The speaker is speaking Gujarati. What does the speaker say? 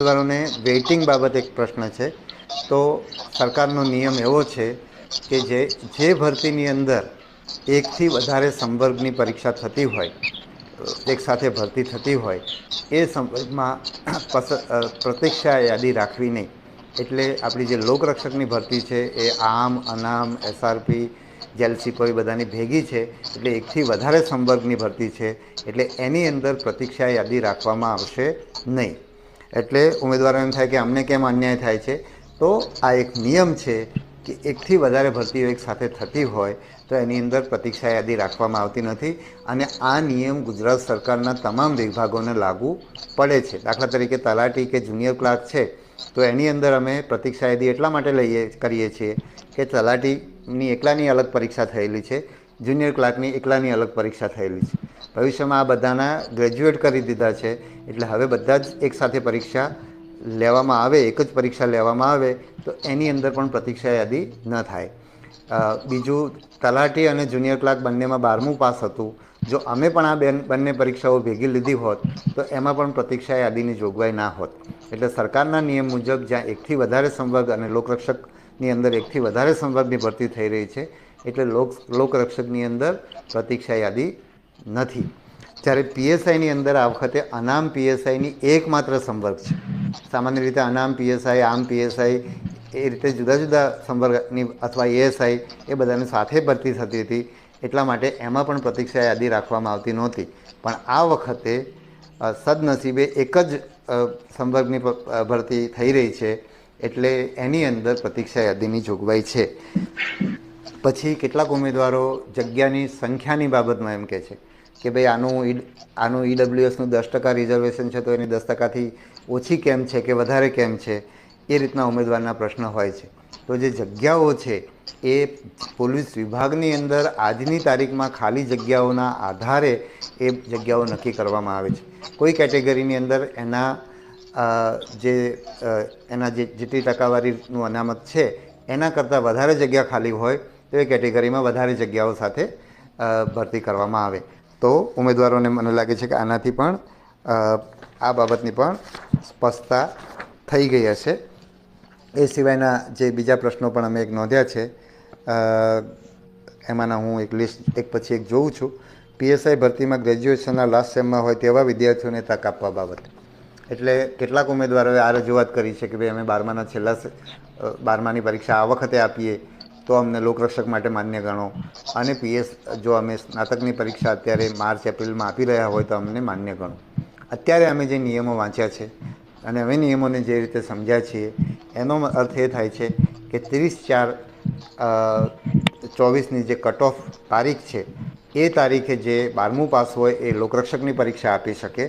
ઉમેદવારોને વેઇટિંગ બાબત એક પ્રશ્ન છે. તો સરકારનો નિયમ એવો છે કે જે ભરતીની અંદર એકથી વધારે સંવર્ગની પરીક્ષા થતી હોય, એક સાથે ભરતી થતી હોય, એ સંવર્ગમાં પ્રતીક્ષા યાદી રાખવી નહીં. એટલે આપણી જે લોકરક્ષકની ભરતી છે એ આમ, અનામ, એસઆરપી, જેલસીપો એ બધાની ભેગી છે. એટલે એકથી વધારે સંવર્ગની ભરતી છે. એટલે એની અંદર પ્રતીક્ષા યાદી રાખવામાં આવશે નહીં. એટલે ઉમેદવારો એમ થાય કે અમને કેમ અન્યાય થાય છે. તો આ એક નિયમ છે કે એકથી વધારે ભરતીઓ એક સાથે થતી હોય તો એની અંદર પ્રતીક્ષા યાદી રાખવામાં આવતી નથી. અને આ નિયમ ગુજરાત સરકારના તમામ વિભાગોને લાગુ પડે છે. દાખલા તરીકે તલાટી કે જુનિયર ક્લાર્ક છે તો એની અંદર અમે પ્રતીક્ષા યાદી એટલા માટે કરીએ છીએ કે તલાટીની એકલાની અલગ પરીક્ષા થયેલી છે, જુનિયર ક્લાર્કની એકલાની અલગ પરીક્ષા થયેલી છે. ભવિષ્યમાં આ બધાના ગ્રેજ્યુએટ કરી દીધા છે. એટલે હવે બધા જ એકસાથે પરીક્ષા લેવામાં આવે, એક જ પરીક્ષા લેવામાં આવે તો એની અંદર પણ પ્રતીક્ષા યાદી ન થાય. બીજું, તલાટી અને જુનિયર ક્લાર્ક બંનેમાં 12મું પાસ હતું. જો અમે પણ આ બંને પરીક્ષાઓ ભેગી લીધી હોત તો એમાં પણ પ્રતીક્ષા યાદીની જોગવાઈ ના હોત. એટલે સરકારના નિયમ મુજબ જ્યાં એકથી વધારે સંવર્ગ અને લોકરક્ષકની અંદર એકથી વધારે સંવર્ગની ભરતી થઈ રહી છે એટલે લોકરક્ષકની અંદર પ્રતીક્ષા યાદી નથી. જ્યારે પીએસઆઈની અંદર આ વખતે અનામ પીએસઆઈની એકમાત્ર સંવર્ગ છે. સામાન્ય રીતે અનામ પીએસઆઈ, આમ પીએસઆઈ એ રીતે જુદા જુદા સંવર્ગની અથવા એએસઆઈ એ બધાની સાથે ભરતી થતી હતી. એટલા માટે એમાં પણ પ્રતીક્ષા યાદી રાખવામાં આવતી નહોતી. પણ આ વખતે સદનસીબે એક જ સંવર્ગની ભરતી થઈ રહી છે એટલે એની અંદર પ્રતીક્ષા યાદીની જોગવાઈ છે. પછી કેટલાક ઉમેદવારો જગ્યાની સંખ્યાની બાબતમાં એમ કહે છે કે ભાઈ આનું ઈડબ્લ્યુએસનું 10% રિઝર્વેશન છે તો એની 10%થી ઓછી કેમ છે કે વધારે કેમ છે, એ રીતના ઉમેદવારના પ્રશ્ન હોય છે. તો જે જગ્યાઓ છે એ પોલીસ વિભાગની અંદર આજની તારીખમાં ખાલી જગ્યાઓના આધારે એ જગ્યાઓ નક્કી કરવામાં આવે છે. કોઈ કેટેગરીની અંદર એના જેટલી ટકાવારીનું અનામત છે એના કરતાં વધારે જગ્યા ખાલી હોય તો એ કેટેગરીમાં વધારે જગ્યાઓ સાથે ભરતી કરવામાં આવે. તો ઉમેદવારોને મને લાગે છે કે આનાથી પણ આ બાબતની પણ સ્પષ્ટતા થઈ ગઈ હશે. એ સિવાયના જે બીજા પ્રશ્નો પણ અમે એક નોંધ્યા છે એમાંના હું એક લિસ્ટ એક પછી એક જોઉં છું. પીએસઆઈ ભરતીમાં ગ્રેજ્યુએશનના લાસ્ટ સેમમાં હોય તેવા વિદ્યાર્થીઓને તક આપવા બાબત. એટલે કેટલાક ઉમેદવારોએ આ રજૂઆત કરી છે કે ભાઈ અમે 12માની પરીક્ષા આ વખતે આપીએ તો અમને લોકરક્ષક માટે માન્ય ગણો, અને જો અમે સ્નાતકની પરીક્ષા અત્યારે માર્ચ એપ્રિલમાં આપી રહ્યા હોય તો અમને માન્ય ગણો. અત્યારે અમે જે નિયમો વાંચ્યા છે અને અમે નિયમોને જે રીતે સમજ્યા છીએ એનો અર્થ એ થાય છે કે 30/4/24ની જે કટ ઓફ તારીખ છે એ તારીખે જે 12મું પાસ હોય એ લોકરક્ષકની પરીક્ષા આપી શકે.